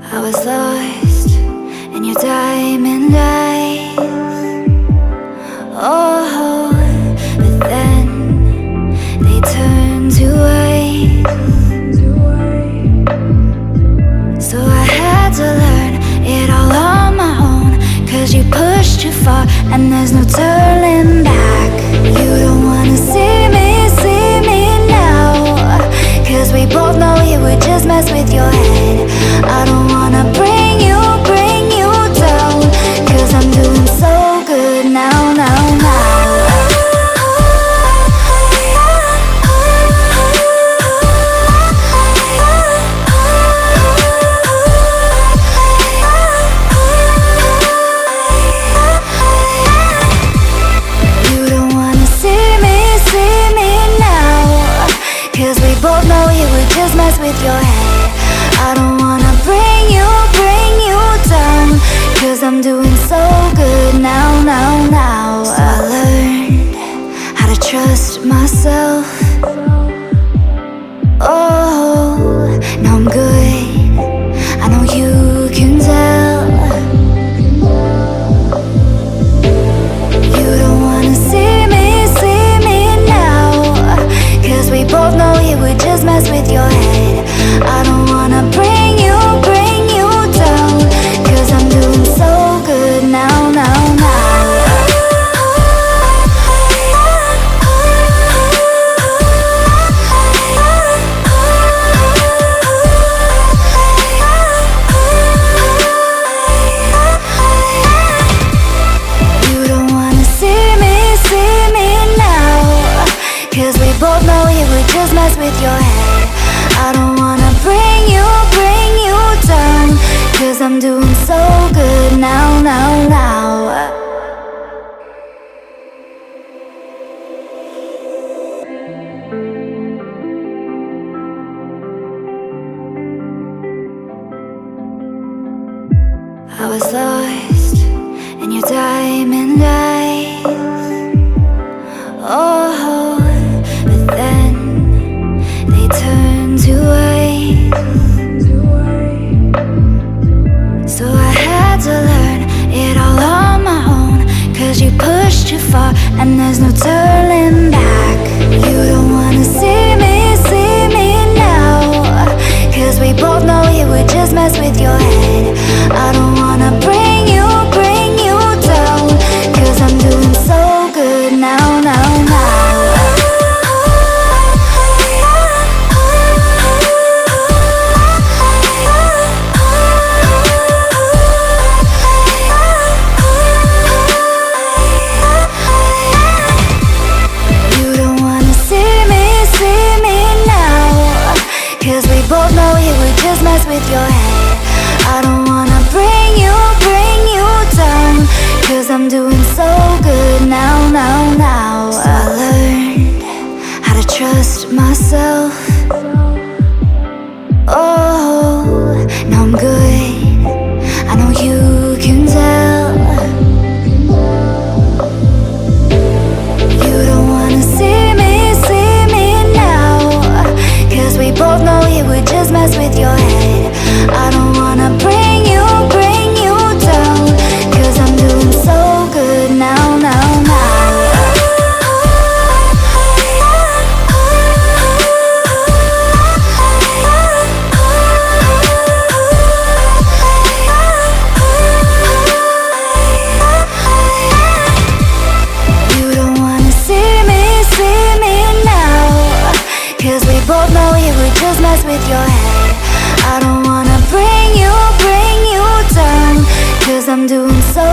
I was lost in your diamond eyes. Oh, but then they turned to ice. So I had to learn it all on my own, 'cause you pushed too far and there's no turning back. You don't wanna see me now, 'cause we both know it would just mess with your head. I don't wanna bring you down, 'cause I'm doing so good now, now, now. You don't wanna see me now, 'cause we both know it would just mess with your head. I don't wanna bring you down, 'cause I'm doing so good now, now, now. So I learned how to trust myself. Oh, now I'm good, I know you can tell. You don't wanna see me now, 'cause we both know it would just mess with your head. I don't wanna bring you down, 'cause I'm doing so good now, now, now. You don't wanna see me now, 'cause we both know it would just mess with your head. I don't wanna bring you down, 'cause I'm doing so good now, now, now. I was lost in your diamond eyes. Oh, but then they turned to ice. So I had to learn it all on my own, 'cause you pushed too far and there's no turning back. You don't wanna see me now, 'cause we both know it would just mess with your head. I don't wanna bring you down, 'cause I'm doing so good now, now, now. You don't wanna see me now, 'cause we both know it would just mess with your head. I don't wanna bring you down, 'cause I'm doing so good now, now, now. So I learned how to trust myself. Oh, now I'm good, I know you can tell. You don't wanna see me now, 'cause we both know it would just mess with your head. I don't wanna bring you down, 'cause I'm doing so good now, now, now. You don't wanna see me now, 'cause we both know it would just mess with your head. I don't wanna bring you down, 'cause I'm doing so